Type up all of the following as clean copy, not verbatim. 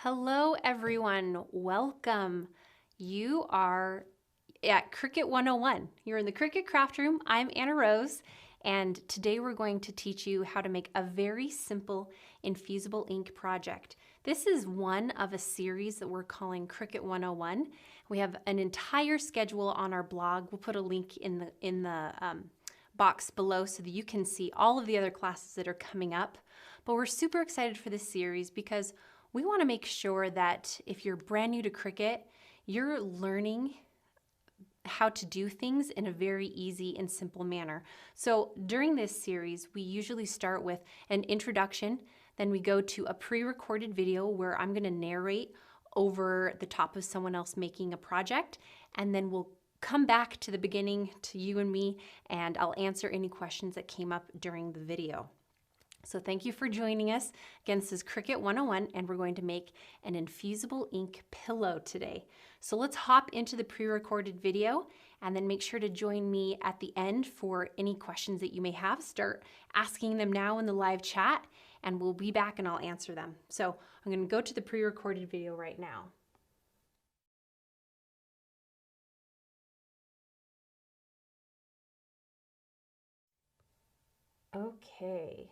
Hello everyone, welcome. You are at Cricut 101. You're in the Cricut Craft Room. I'm Anna Rose, and today we're going to teach you how to make a very simple infusible ink project. This is one of a series that we're calling Cricut 101. We have an entire schedule on our blog. We'll put a link in the box below so that you can see all of the other classes that are coming up. But we're super excited for this series because we want to make sure that if you're brand new to Cricut, you're learning how to do things in a very easy and simple manner. So during this series, we usually start with an introduction, then we go to a pre-recorded video where I'm going to narrate over the top of someone else making a project, and then we'll come back to the beginning to you and me, and I'll answer any questions that came up during the video. So thank you for joining us. Again, this is Cricut 101, and we're going to make an infusible ink pillow today. So let's hop into the pre-recorded video, and then make sure to join me at the end for any questions that you may have. Start asking them now in the live chat, and we'll be back and I'll answer them. So I'm going to go to the pre-recorded video right now. Okay.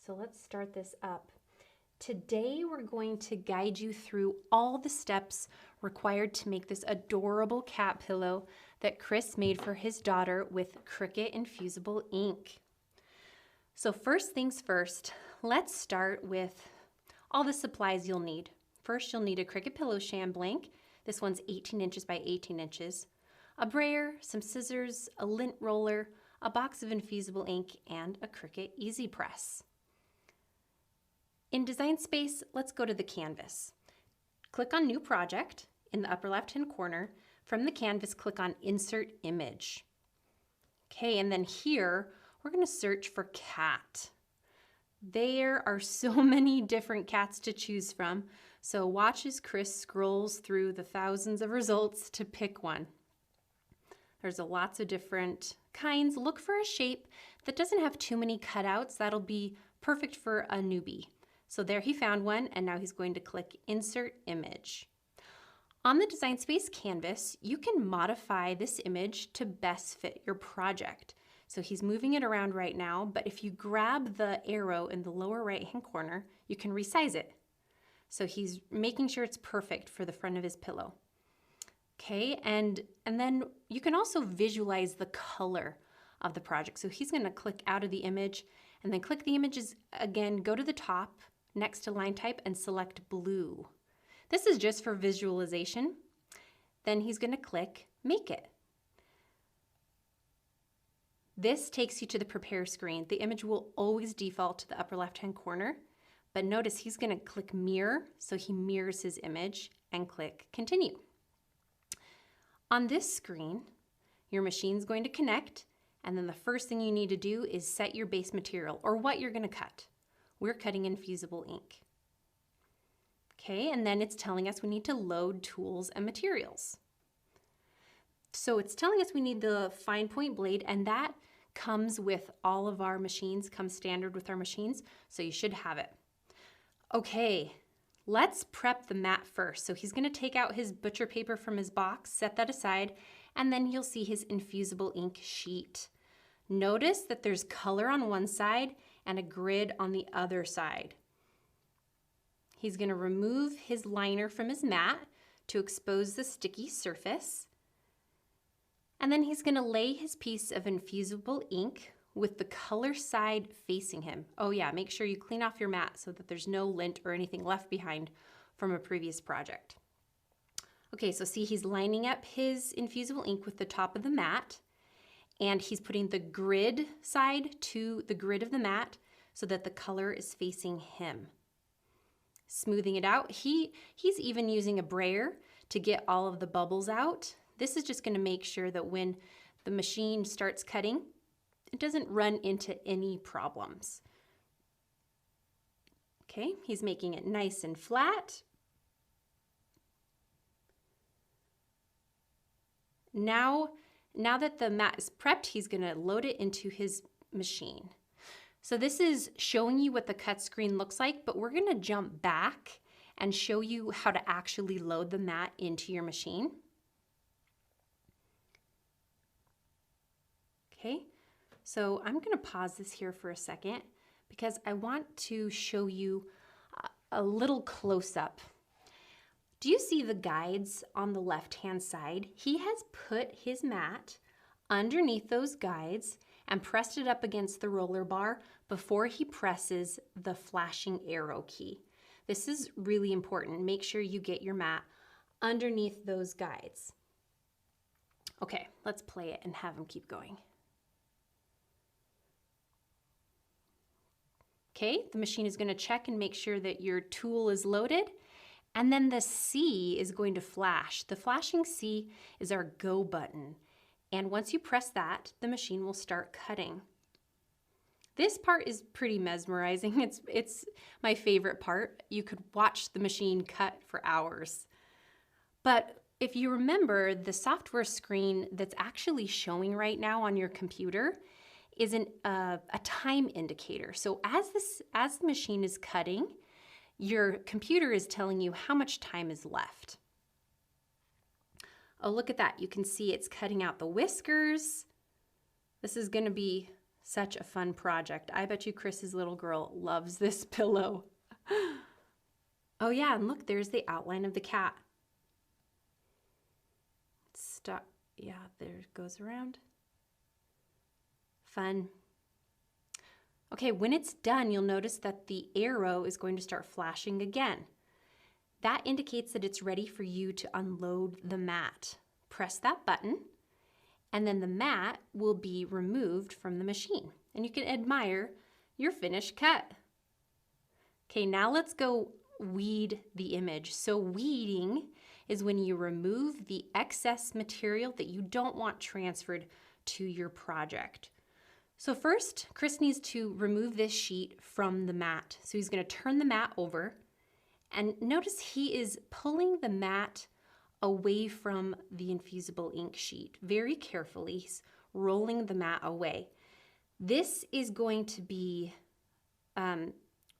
So let's start this up. Today we're going to guide you through all the steps required to make this adorable cat pillow that Chris made for his daughter with Cricut Infusible Ink. So first things first, let's start with all the supplies you'll need. First, you'll need a Cricut pillow sham blank. This one's 18 inches by 18 inches. A brayer, some scissors, a lint roller, a box of infusible ink, and a Cricut Easy Press. In Design Space, let's go to the canvas. Click on New Project in the upper left-hand corner. From the canvas, click on Insert Image. Okay, and then here, we're going to search for cat. There are so many different cats to choose from, so watch as Chris scrolls through the thousands of results to pick one. There's lots of different kinds. Look for a shape that doesn't have too many cutouts. That'll be perfect for a newbie. So there he found one, and now he's going to click Insert Image. On the Design Space canvas, you can modify this image to best fit your project. So he's moving it around right now, but if you grab the arrow in the lower right-hand corner, you can resize it. So he's making sure it's perfect for the front of his pillow. Okay, and then you can also visualize the color of the project. So he's going to click out of the image, and then click the images again, go to the top, next to line type, and select blue. This is just for visualization. Then he's going to click Make It. This takes you to the Prepare screen. The image will always default to the upper left-hand corner, but notice he's going to click Mirror, so he mirrors his image, and click Continue. On this screen, your machine's going to connect, and then the first thing you need to do is set your base material, or what you're going to cut. We're cutting infusible ink. Okay, and then it's telling us we need to load tools and materials. So it's telling us we need the fine point blade, and that comes with all of our machines, comes standard with our machines, so you should have it. Okay, let's prep the mat first. So he's going to take out his butcher paper from his box, set that aside, and then you'll see his infusible ink sheet. Notice that there's color on one side and a grid on the other side. He's going to remove his liner from his mat to expose the sticky surface. And then he's going to lay his piece of infusible ink with the color side facing him. Oh yeah, make sure you clean off your mat so that there's no lint or anything left behind from a previous project. Okay, so see, he's lining up his infusible ink with the top of the mat, and he's putting the grid side to the grid of the mat so that the color is facing him. Smoothing it out. He's even using a brayer to get all of the bubbles out. This is just going to make sure that when the machine starts cutting, it doesn't run into any problems. Okay, he's making it nice and flat. Now that the mat is prepped, he's going to load it into his machine. So this is showing you what the cut screen looks like, but we're going to jump back and show you how to actually load the mat into your machine. Okay, so I'm going to pause this here for a second because I want to show you a little close-up. Do you see the guides on the left-hand side? He has put his mat underneath those guides and pressed it up against the roller bar before he presses the flashing arrow key. This is really important. Make sure you get your mat underneath those guides. Okay, let's play it and have him keep going. Okay, the machine is going to check and make sure that your tool is loaded. And then the C is going to flash. The flashing C is our go button. And once you press that, the machine will start cutting. This part is pretty mesmerizing. It's my favorite part. You could watch the machine cut for hours. But if you remember, the software screen that's actually showing right now on your computer is a time indicator. So as the machine is cutting, your computer is telling you how much time is left. Oh, look at that. You can see it's cutting out the whiskers. This is going to be such a fun project. I bet you Chris's little girl loves this pillow. Oh yeah, and look, there's the outline of the cat. Stop. Yeah, there it goes around. Fun. Okay, when it's done, you'll notice that the arrow is going to start flashing again. That indicates that it's ready for you to unload the mat. Press that button, and then the mat will be removed from the machine, and you can admire your finished cut. Okay, now let's go weed the image. So weeding is when you remove the excess material that you don't want transferred to your project. So first, Chris needs to remove this sheet from the mat. So he's going to turn the mat over, and notice he is pulling the mat away from the infusible ink sheet. Very carefully, he's rolling the mat away. This is going to be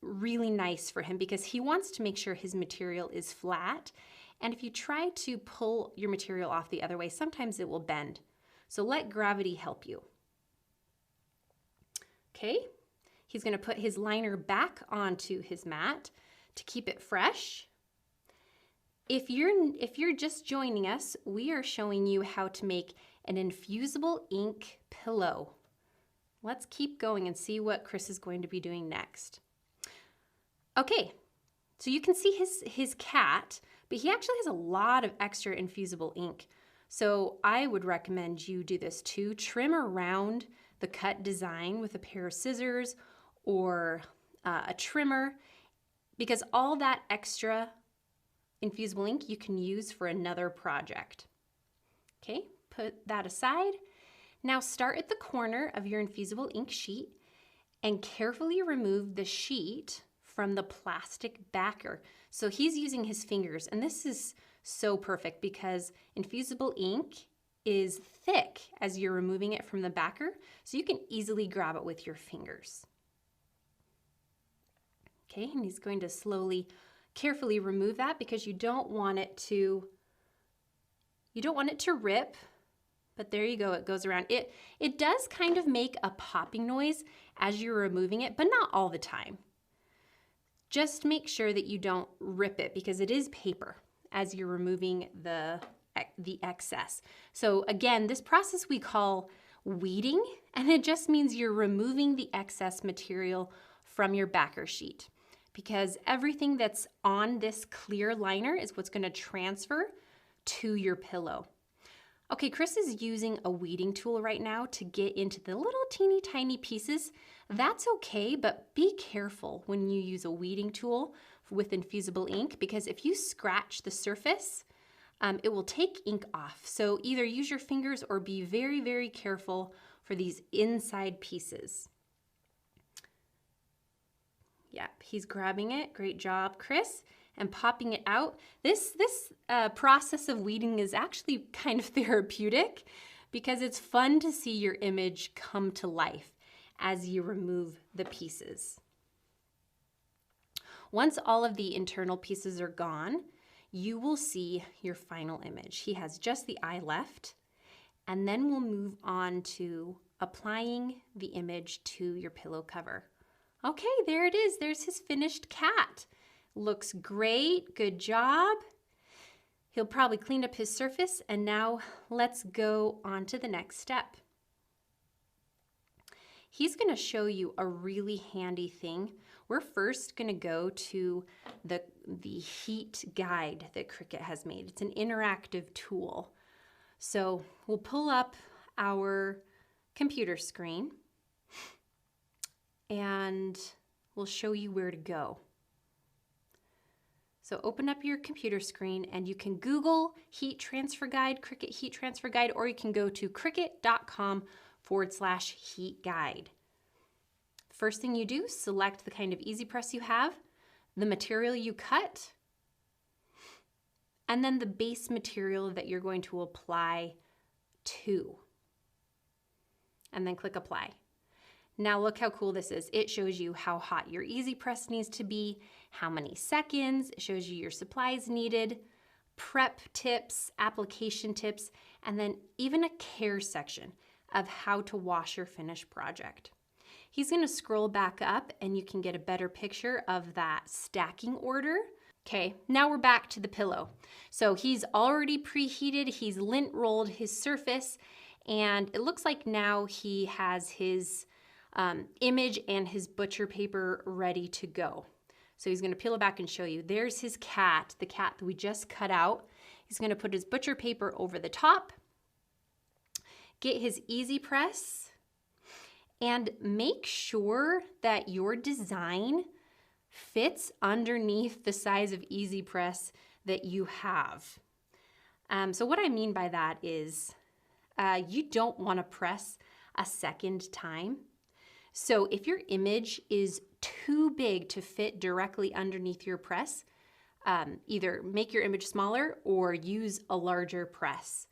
really nice for him because he wants to make sure his material is flat. And if you try to pull your material off the other way, sometimes it will bend. So let gravity help you. Okay, he's going to put his liner back onto his mat to keep it fresh. If you're just joining us, we are showing you how to make an infusible ink pillow. Let's keep going and see what Chris is going to be doing next. Okay, so you can see his cat, but he actually has a lot of extra infusible ink. So I would recommend you do this too. Trim around the cut design with a pair of scissors or a trimmer, because all that extra infusible ink you can use for another project. Okay, put that aside. Now start at the corner of your infusible ink sheet and carefully remove the sheet from the plastic backer. So he's using his fingers, and this is so perfect because infusible ink is thick as you're removing it from the backer, so you can easily grab it with your fingers. Okay, and he's going to slowly, carefully remove that because you don't want it to rip, but there you go, it goes around. It does kind of make a popping noise as you're removing it, but not all the time. Just make sure that you don't rip it because it is paper as you're removing the excess. So again, this process we call weeding, and it just means you're removing the excess material from your backer sheet because everything that's on this clear liner is what's going to transfer to your pillow. Okay, Chris is using a weeding tool right now to get into the little teeny tiny pieces. That's okay, but be careful when you use a weeding tool with infusible ink because if you scratch the surface, it will take ink off. So either use your fingers or be very, very careful for these inside pieces. Yep, he's grabbing it. Great job, Chris. And popping it out. This process of weeding is actually kind of therapeutic because it's fun to see your image come to life as you remove the pieces. Once all of the internal pieces are gone, you will see your final image. He has just the eye left, and then we'll move on to applying the image to your pillow cover. Okay, there it is. There's his finished cat. Looks great. Good job. He'll probably clean up his surface, and now let's go on to the next step. He's going to show you a really handy thing. We're first going to go to the heat guide that Cricut has made. It's an interactive tool. So we'll pull up our computer screen and we'll show you where to go. So open up your computer screen and you can Google Heat Transfer Guide, Cricut Heat Transfer Guide, or you can go to cricut.com/heat guide. First thing you do, select the kind of easy press you have, the material you cut, and then the base material that you're going to apply to. And then click apply. Now look how cool this is. It shows you how hot your easy press needs to be, how many seconds, it shows you your supplies needed, prep tips, application tips, and then even a care section of how to wash your finished project. He's going to scroll back up and you can get a better picture of that stacking order. Okay, now we're back to the pillow. So he's already preheated, he's lint rolled his surface, and it looks like now he has his image and his butcher paper ready to go. So he's going to peel it back and show you. There's his cat, the cat that we just cut out. He's going to put his butcher paper over the top, get his easy press, and make sure that your design fits underneath the size of easy press that you have. So what I mean by that is you don't want to press a second time. So if your image is too big to fit directly underneath your press, either make your image smaller or use a larger press.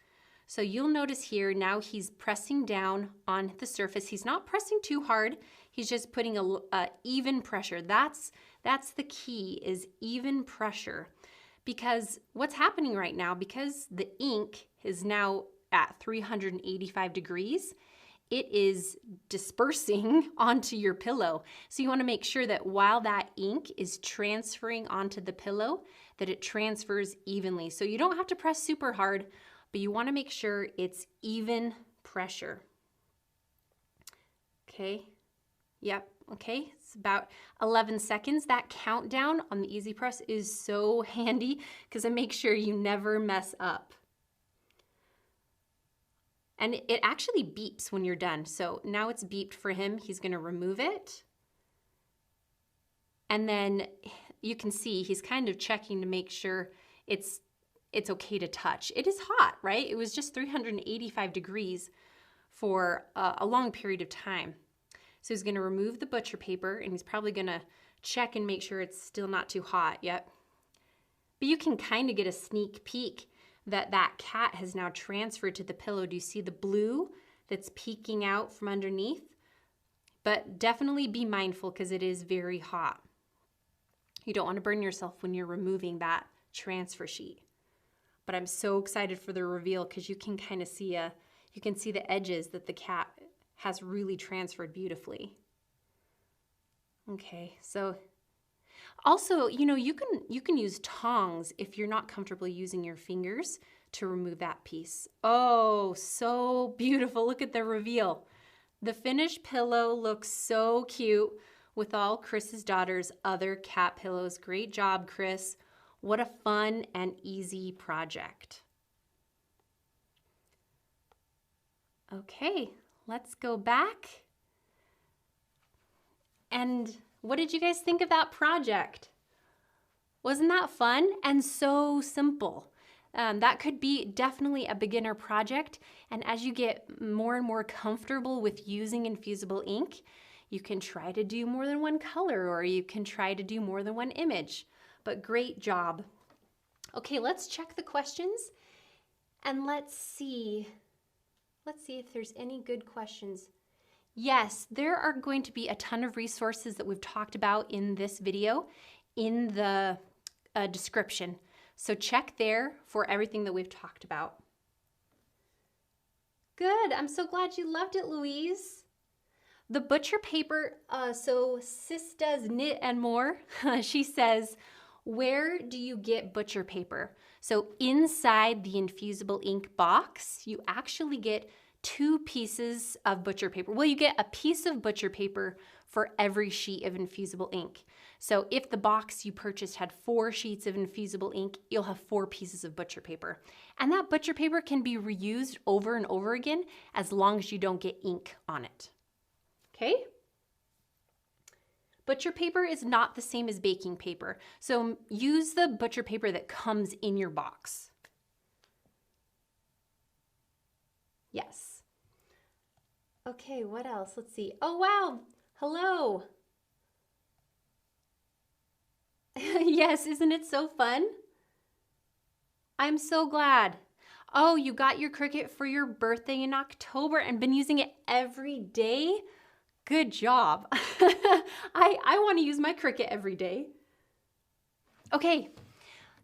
So you'll notice here now he's pressing down on the surface. He's not pressing too hard. He's just putting a even pressure. That's the key, is even pressure. Because what's happening right now, because the ink is now at 385 degrees, it is dispersing onto your pillow. So you want to make sure that while that ink is transferring onto the pillow, that it transfers evenly. So you don't have to press super hard, but you want to make sure it's even pressure. Okay, yep, okay, it's about 11 seconds. That countdown on the easy press is so handy because it makes sure you never mess up. And it actually beeps when you're done. So now it's beeped for him. He's going to remove it. And then you can see he's kind of checking to make sure it's okay to touch. It is hot, right? It was just 385 degrees for a long period of time. So he's going to remove the butcher paper and he's probably going to check and make sure it's still not too hot yet. But you can kind of get a sneak peek that cat has now transferred to the pillow. Do you see the blue that's peeking out from underneath? But definitely be mindful because it is very hot. You don't want to burn yourself when you're removing that transfer sheet. But I'm so excited for the reveal because you can kind of see you can see the edges that the cat has really transferred beautifully. Okay, so also, you know, you can use tongs if you're not comfortable using your fingers to remove that piece. Oh, so beautiful. Look at the reveal. The finished pillow looks so cute with all Chris's daughter's other cat pillows. Great job, Chris. What a fun and easy project. Okay, let's go back. And what did you guys think of that project? Wasn't that fun and so simple? That could be definitely a beginner project. And as you get more and more comfortable with using infusible ink, you can try to do more than one color or you can try to do more than one image. But great job. Okay, let's check the questions and let's see if there's any good questions. Yes, there are going to be a ton of resources that we've talked about in this video in the description. So check there for everything that we've talked about. Good. I'm so glad you loved it, Louise. The butcher paper, so Sis Does Knit and More, she says, where do you get butcher paper? So inside the Infusible Ink box, you actually get 2 pieces of butcher paper. Well, you get a piece of butcher paper for every sheet of Infusible Ink. So if the box you purchased had 4 sheets of Infusible Ink, you'll have 4 pieces of butcher paper. And that butcher paper can be reused over and over again as long as you don't get ink on it. Okay? Butcher paper is not the same as baking paper, so use the butcher paper that comes in your box. Yes. Okay, what else? Let's see. Oh, wow. Hello. Yes, isn't it so fun? I'm so glad. Oh, you got your Cricut for your birthday in October and been using it every day? Good job. I want to use my Cricut every day. Okay,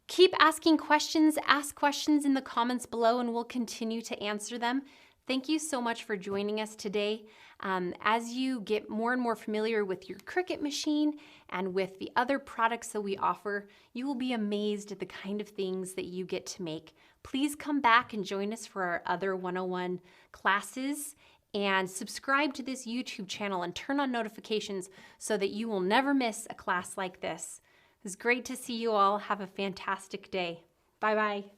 keep asking questions. Ask questions in the comments below and we'll continue to answer them. Thank you so much for joining us today. As you get more and more familiar with your Cricut machine and with the other products that we offer, you will be amazed at the kind of things that you get to make. Please come back and join us for our other 101 classes and subscribe to this YouTube channel and turn on notifications so that you will never miss a class like this. It was great to see you all. Have a fantastic day. Bye-bye.